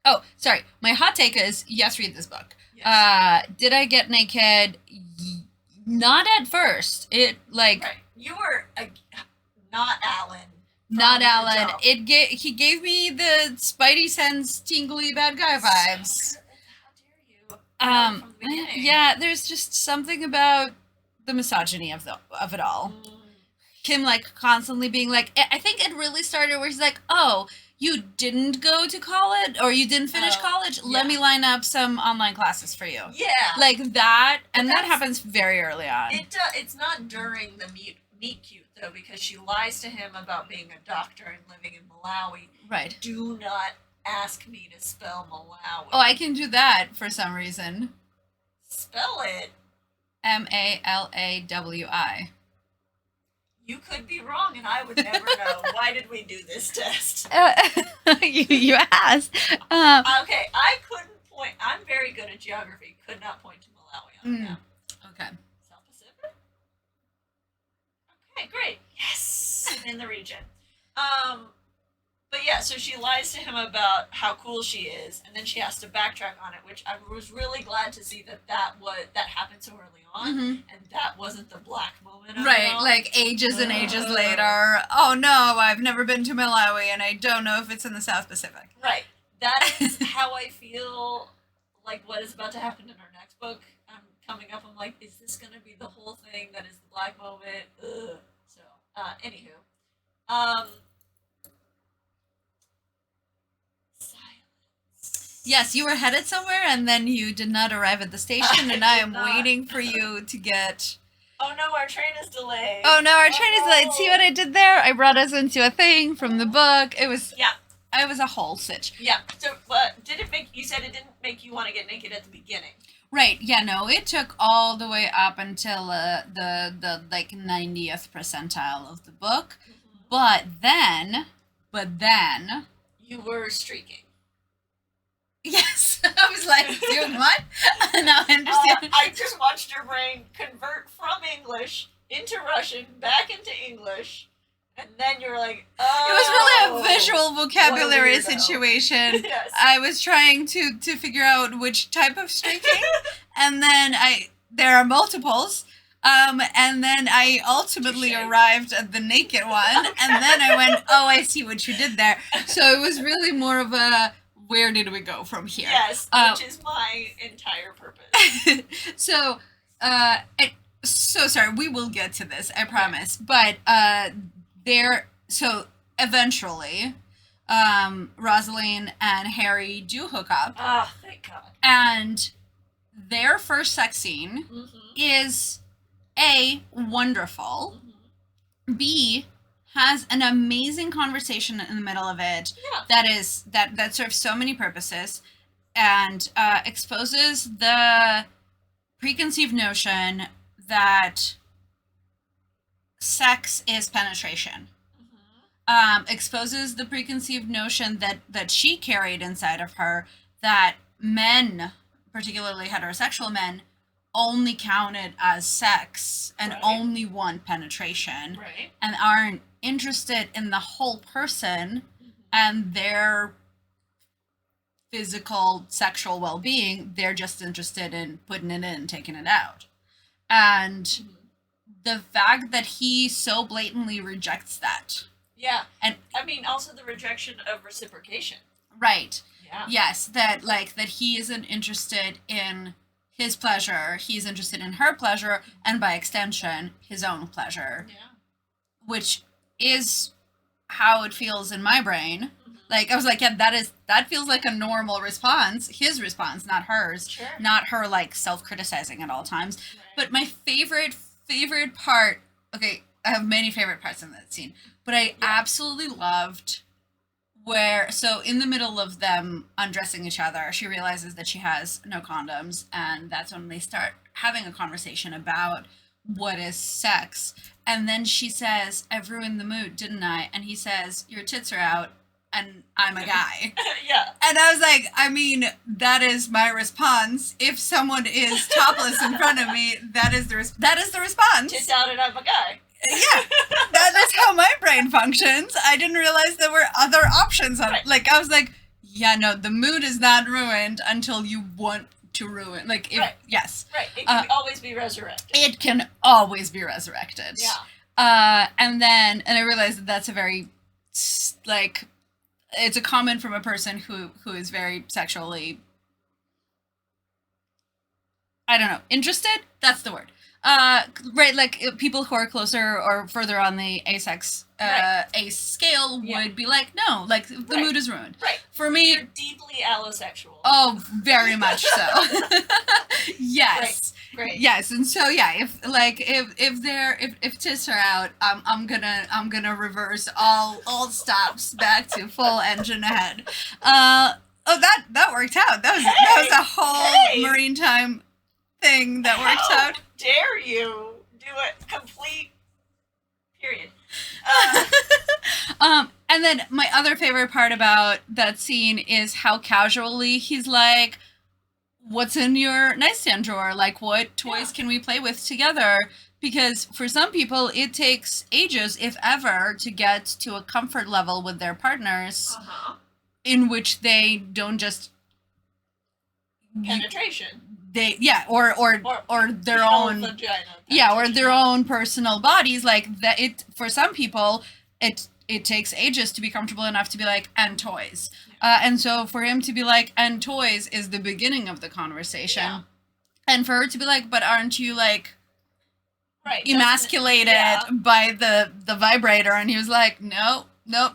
Oh, sorry. My hot take is yes, read this book. Yes. Did I get naked? Not at first. It like Right. You were not Alan. not from the Alan. jump. He gave me the Spidey sense tingly bad guy vibes. How dare you? From the beginning. Yeah, there's just something about the misogyny of it all. Kim like constantly being like, I think it really started where she's like, oh, you didn't go to college or you didn't finish college. Let yeah. me line up some online classes for you. Yeah. Like that, and that that's- happens very early on. It's not during the meet cute though, because she lies to him about being a doctor and living in Malawi. Right. Do not ask me to spell Malawi. Oh, I can do that for some reason. Spell it. Malawi. You could be wrong, and I would never know. Why did we do this test? You asked. Okay, I couldn't point. I'm very good at geography. Could not point to Malawi on a map. Okay. South Pacific. Okay, great. Yes, in the region. But yeah, so she lies to him about how cool she is, and then she has to backtrack on it, which I was really glad to see that happened so early on, and that wasn't the black moment. Of Right, it all. like ages and ages later. Oh no, I've never been to Malawi, and I don't know if it's in the South Pacific. Right. That is how I feel like what is about to happen in our next book. I'm coming up, I'm like, is this going to be the whole thing that is the black moment? Ugh. So, anywho. Silence. Yes, you were headed somewhere, and then you did not arrive at the station, and I am not. waiting for you to get... Oh no, our train is delayed. Oh no, our train is delayed. no. See what I did there? I brought us into a thing from the book. It was a whole sitch. Yeah. So, but did it make you said it didn't make you want to get naked at the beginning? Right, yeah, no, it took all the way up until the like 90th percentile of the book. But then, You were streaking. yes, I was like, doing what? Now I understand. I just watched your brain convert from English into Russian, back into English, and then you were like, oh. It was really a visual vocabulary weirdo. situation. Yes. I was trying to figure out which type of streaking, and then there are multiples. And then I ultimately Touché. arrived at the naked one, and then I went, oh, I see what you did there. So it was really more of a, where did we go from here? Yes, which is my entire purpose. So, so sorry, we will get to this, I promise. But so eventually, Rosaline and Harry do hook up, Ah, thank God. and their first sex scene is A, wonderful, B, has an amazing conversation in the middle of it Yeah. that serves so many purposes, and exposes the preconceived notion that sex is penetration. Exposes the preconceived notion that she carried inside of her, that men, particularly heterosexual men, only count it as sex and Right. only want penetration, Right. and aren't interested in the whole person and their physical sexual well-being. They're just interested in putting it in and taking it out. And the fact that he so blatantly rejects that. Yeah. And I mean, also the rejection of reciprocation. right. Yeah. Yes, that he isn't interested in his pleasure, he's interested in her pleasure, and by extension, his own pleasure, Yeah. which is how it feels in my brain. Like, I was like, yeah, that feels like a normal response. His response, not hers. Sure. Not her, like, self-criticizing at all times. Right. But my favorite part, okay, I have many favorite parts in that scene, but I absolutely loved where, so in the middle of them undressing each other, she realizes that she has no condoms, and that's when they start having a conversation about what is sex. And then she says, I've ruined the mood, didn't I? And he says, your tits are out, and I'm a guy. Yeah. And I was like, I mean, that is my response. If someone is topless in front of me, that is the response. Tits out and I'm a guy. Yeah, that is how my brain functions. I didn't realize there were other options. Right. Like, I was like, yeah, no, the mood is not ruined until you want to ruin. Like, if, Right. Yes. Right. It can always be resurrected. It can always be resurrected. Yeah. And I realized that that's a very, like, it's a comment from a person who is very sexually, I don't know, interested? That's the word. Right, like people who are closer or further on the asex ace scale would be like, no, like the mood is ruined. Right. For me, You're deeply allosexual. oh, very much so. Yes. Great. Yes, and so yeah, if tits are out, I'm gonna reverse all stops back to full engine ahead. That worked out. That was a whole marine time thing that worked out. Dare you do a complete period? And then my other favorite part about that scene is how casually he's like, what's in your nightstand drawer? Like, what toys can we play with together? Because for some people, it takes ages, if ever, to get to a comfort level with their partners in which they don't just penetration. Or their own vagina, or their own personal bodies. Like that, it for some people it takes ages to be comfortable enough to be like, and toys. And so for him to be like, and toys is the beginning of the conversation. Yeah. And for her to be like, but aren't you like emasculated by the vibrator? And he was like, nope,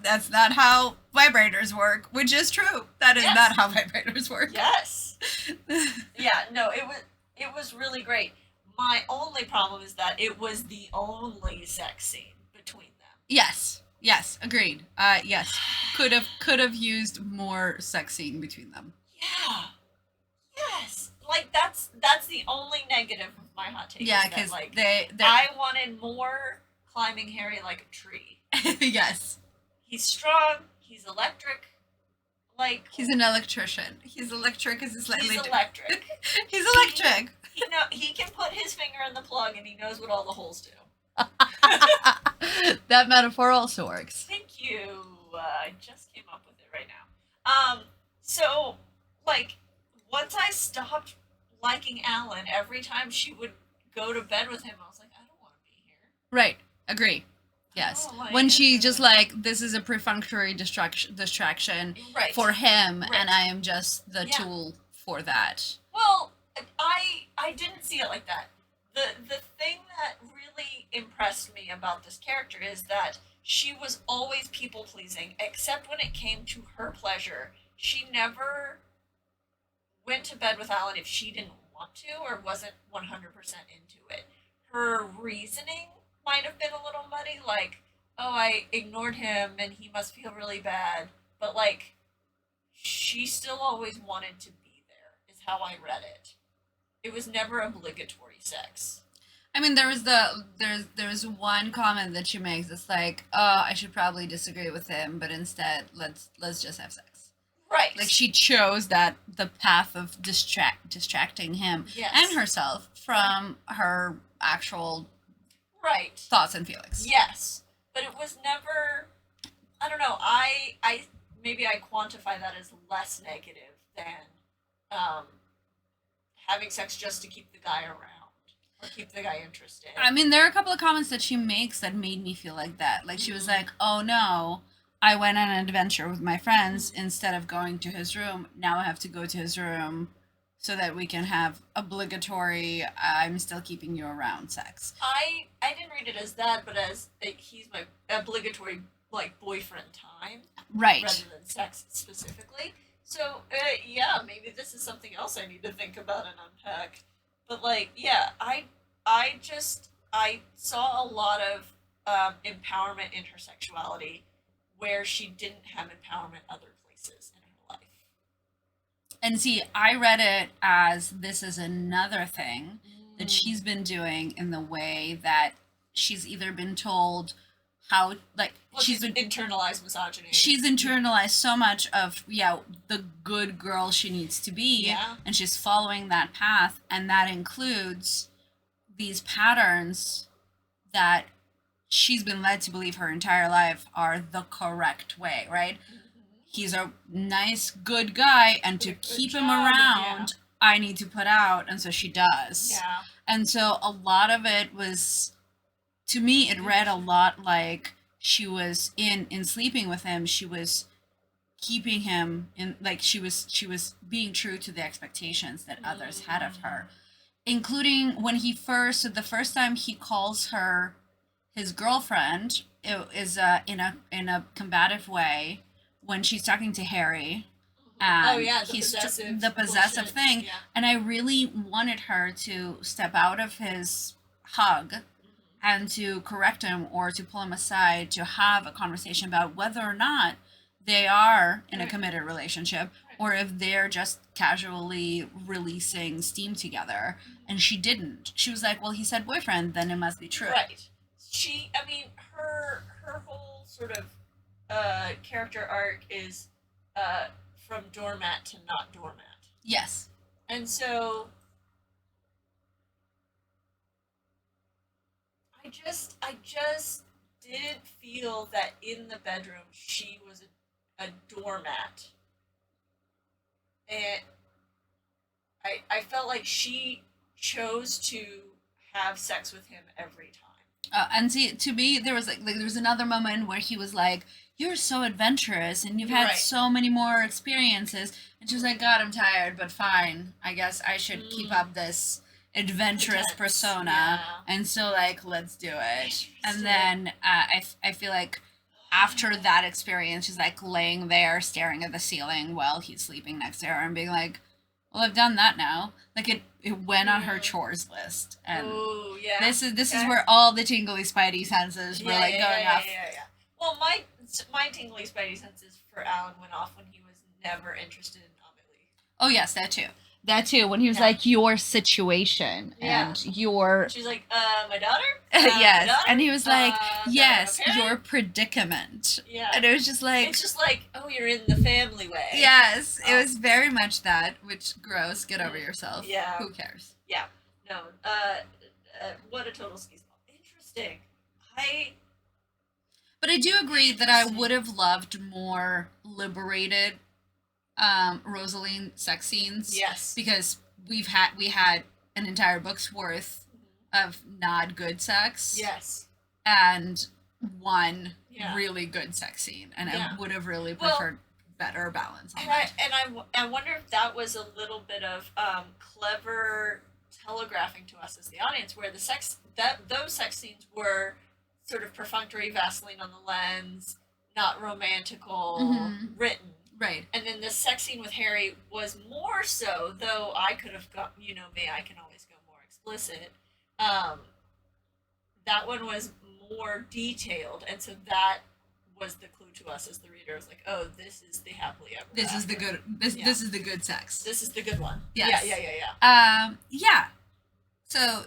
that's not how vibrators work, which is true. That is not how vibrators work. Yes. Yeah, no, it was really great. My only problem is that it was the only sex scene between them. Yes, agreed. Yes, could have used more sex scene between them. Yeah. Yes. Like that's the only negative of my hot take. Yeah, because like they I wanted more climbing Harry like a tree. Yes. He's strong. He's electric. Like he's an electrician. He's electric as slightly. He's electric. He's electric. He can put his finger in the plug and he knows what all the holes do. That metaphor also works. Thank you. I just came up with it right now. So like once I stopped liking Alan, every time she would go to bed with him, I was like, I don't want to be here. Right. Agree. Yes. When she just like, this is a perfunctory distraction for him, and I am just the tool for that. Well, I didn't see it like that. The thing that really impressed me about this character is that she was always people pleasing, except when it came to her pleasure. She never went to bed with Alan if she didn't want to or wasn't 100% into it. Her reasoning might have been a little muddy, like, oh, I ignored him and he must feel really bad, but like she still always wanted to be there is how I read it. It was never obligatory sex. I mean, there's one comment that she makes. It's like, oh, I should probably disagree with him, but instead let's just have sex. Right. Like she chose the path of distracting him and herself from her actual thoughts and feelings. Yes, but it was never. I don't know. I maybe I quantify that as less negative than having sex just to keep the guy around or keep the guy interested. I mean, there are a couple of comments that she makes that made me feel like that. Like she was like, "Oh no, I went on an adventure with my friends instead of going to his room. Now I have to go to his room." So that we can have obligatory, I'm still keeping you around sex. I didn't read it as that, but as he's my obligatory like boyfriend time Right. rather than sex specifically. So yeah, maybe this is something else I need to think about and unpack. But like, yeah, I saw a lot of empowerment in her sexuality where she didn't have empowerment other places in her life. And see, I read it as this is another thing that she's been doing in the way that she's either been told how, like, Well, she's been internalized misogyny. she's internalized so much of the good girl she needs to be, Yeah. and she's following that path, and that includes these patterns that she's been led to believe her entire life are the correct way, right? He's a nice, good guy, and to Good keep him job, around, I need to put out, and so she does. Yeah. And so a lot of it was, to me, it read a lot like she was in sleeping with him, she was keeping him in, like she was being true to the expectations that others had of her, including when the first time he calls her his girlfriend, it is in a combative way when she's talking to Harry. And Oh yeah, the he's possessive, the possessive bullshit. thing. Yeah. And I really wanted her to step out of his hug and to correct him or to pull him aside to have a conversation about whether or not they are in a Right. committed relationship Right. or if they're just casually releasing steam together. And she didn't. She was like, well, he said boyfriend, then it must be true. Right. I mean, her whole sort of character arc is from doormat to not doormat. Yes. And so I just didn't feel that in the bedroom she was a doormat. And I felt like she chose to have sex with him every time. And see, to me, there was there was another moment where he was like, "You're so adventurous, and you've had Right. so many more experiences." And she was like, "God, I'm tired, but fine. I guess I should keep up this adventurous Intense, persona." yeah. And so, like, let's do it. Interesting. And then I feel like after that experience, she's like laying there staring at the ceiling while he's sleeping next to her, and being like, "Well, I've done that now." Like it went on her chores list, and Oh yeah. this is Okay. where all the tingly spidey senses were like going off. Yeah. Well, my tingly spidey senses for Alan went off when he was never interested in Amelie. Oh yes, that too. That too. When he was Yeah. like your situation Yeah. and your She's like, my daughter. yes, my daughter? and he was like, The yes, parent? your predicament. Yeah. And it was just like, It's just like, oh, you're in the family way. yes, it Oh. was very much that. Which gross. Get over yourself. Yeah. Who cares? No. What a total skis ball. Interesting. But I do agree that I would have loved more liberated Rosaline sex scenes. Yes. Because we had an entire book's worth of not good sex. Yes. And one Yeah. really good sex scene. And Yeah. I would have really Well, preferred better balance on And that. I wonder if that was a little bit of clever telegraphing to us as the audience, where those sex scenes were sort of perfunctory, Vaseline on the lens, not romantical, Mhm. written. Right. And then the sex scene with Harry was more so, though I could have got, I can always go more explicit. That one was more detailed, and so that was the clue to us as the reader. It was like, oh, this is the happily ever This is the after. good this Yeah. this is the good sex. This is the good one. Yes. Yeah. Yeah. So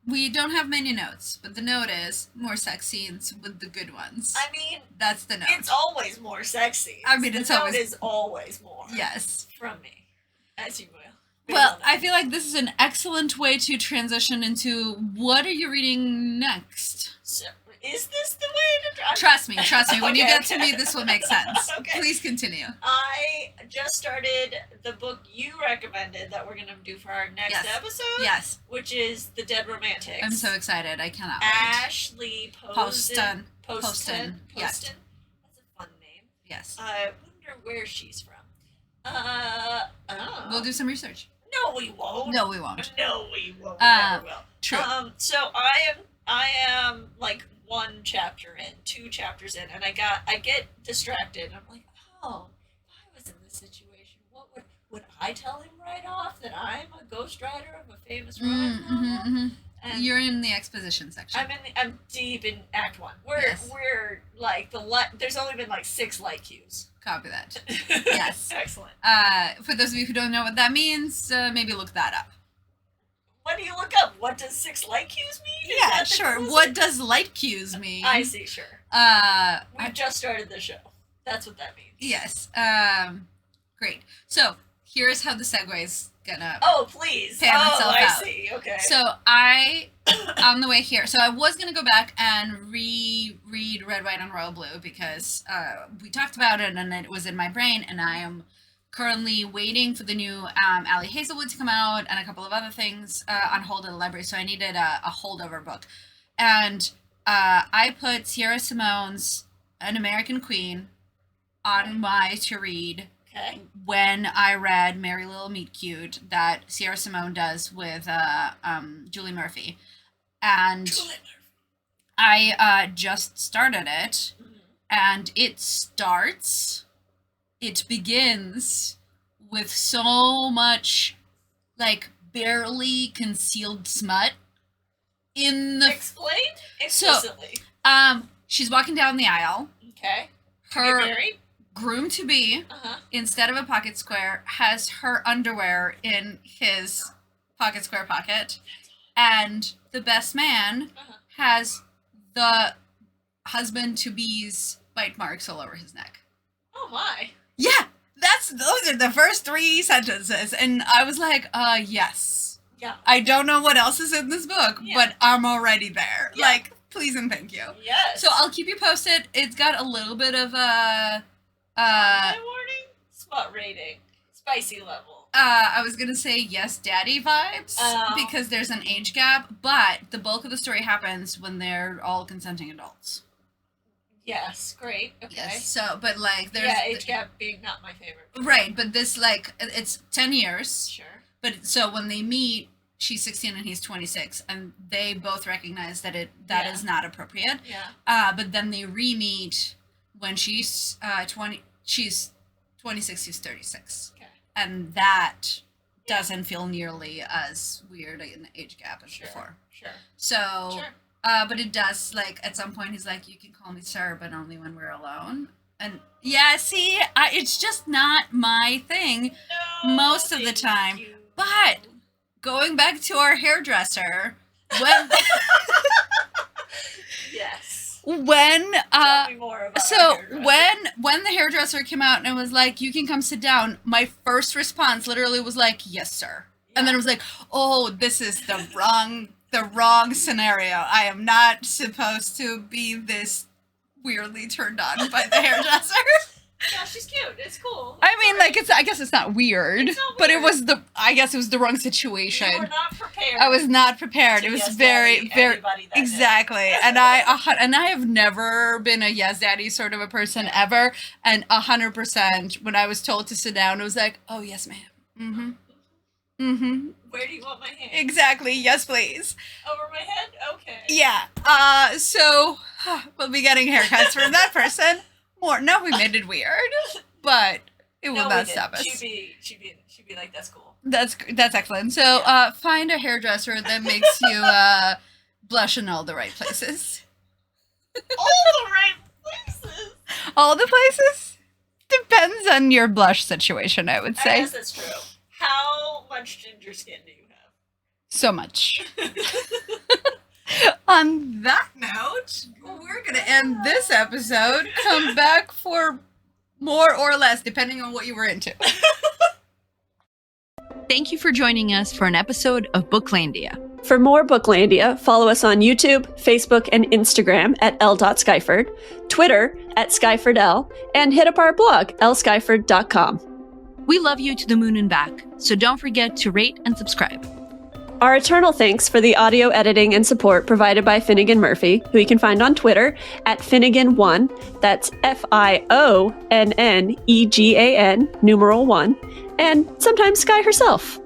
we don't have many notes, but the note is more sex scenes with the good ones. I mean, That's the note. it's always more sexy. I mean, the it's note always- is always more. Yes. From me, as you will. Well, I feel like this is an excellent way to transition into what are you reading next? So, is this the way to drive? Trust me. When you Okay, get to me, this will make sense. Okay. Please continue. I just started the book you recommended that we're going to do for our next Yes. episode. Yes. Which is The Dead Romantics. I'm so excited. I cannot wait. Ashley Poston. Poston. Yes. That's a fun name. Yes. I wonder where she's from. I don't know. We'll do some research. No, we won't. No, we won't. No, we won't. We Uh, never will. True. So I am like one chapter in, 2 chapters in, and I get distracted. I'm like, oh, if I was in this situation, what would I tell him right off that I'm a ghostwriter of a famous romance novel? And you're in the exposition section. I'm deep in Act 1. We're like there's only been like 6 light cues. Copy that. Yes. Excellent. For those of you who don't know what that means, maybe look that up. What do you look up? What does 6 light cues mean? Yeah, sure. What does light cues mean? I see, sure. We've just started the show. That's what that means. Yes. Great. So here's how the segue is gonna. Oh, please. Pan itself I out. see. Okay. So on the way here, so I was gonna go back and reread Red, White, and Royal Blue because we talked about it and it was in my brain, and I am currently waiting for the new Ali Hazelwood to come out and a couple of other things on hold at the library. So I needed a holdover book, and I put Sierra Simone's An American Queen on my to read. Okay. When I read Merry Little Meet Cute that Sierra Simone does with Julie Murphy. And I just started it, and it begins with so much, like, barely concealed smut in the... Explain explicitly. So, she's walking down the aisle. Okay. Her... Married? Groom-to-be, instead of a pocket square, has her underwear in his pocket square pocket, and the best man has the husband-to-be's bite marks all over his neck. Oh my. Yeah, those are the first 3 sentences, and I was like, yes. Yeah. I don't know what else is in this book, but I'm already there. Yeah. Like, please and thank you. Yes. So I'll keep you posted. It's got a little bit of a... warning? Smut rating. Spicy level. I was gonna say yes, daddy vibes, because there's an age gap, but the bulk of the story happens when they're all consenting adults. Yes, great. Okay. Yes, so, but like, there's... Yeah, age gap being not my favorite. Right, but this, like, it's 10 years. Sure. But, so when they meet, she's 16 and he's 26, and they both recognize that that is not appropriate. Yeah. But then they re-meet when she's 20... She's 26, he's 36. Okay. And that doesn't feel nearly as weird an age gap as before. Sure. So, but it does, like, at some point he's like, you can call me sir, but only when we're alone. And, yeah, see, it's just not my thing most of the time. But, going back to our hairdresser, when... Yes. When Tell me more about when the hairdresser came out and it was like, you can come sit down, my first response literally was like, yes sir. And then it was like, oh, this is the wrong scenario. I am not supposed to be this weirdly turned on by the hairdresser. Yeah, she's cute. It's cool. I mean, like, I guess it's not weird, but it was I guess it was the wrong situation. You were not prepared. I was not prepared. It was very, very, exactly. And I have never been a yes daddy sort of a person ever. And 100% when I was told to sit down, it was like, oh, yes, ma'am. Mm-hmm. Where do you want my hand? Exactly. Yes, please. Over my head? Okay. Yeah. So we'll be getting haircuts from that person. No, we made it weird, but it will not stop us. She'd be like, that's cool. That's excellent. So find a hairdresser that makes you blush in all the right places. All the right places? All the places? Depends on your blush situation, I would say. I guess that's true. How much ginger skin do you have? So much. On that note, we're going to end this episode. Come back for more or less, depending on what you were into. Thank you for joining us for an episode of Booklandia. For more Booklandia, follow us on YouTube, Facebook, and Instagram at l.skyford, Twitter at skyfordl, and hit up our blog, lskyford.com. We love you to the moon and back, so don't forget to rate and subscribe. Our eternal thanks for the audio editing and support provided by Finnegan Murphy, who you can find on Twitter at Finnegan1, that's FIONNEGAN, numeral 1, and sometimes Sky herself.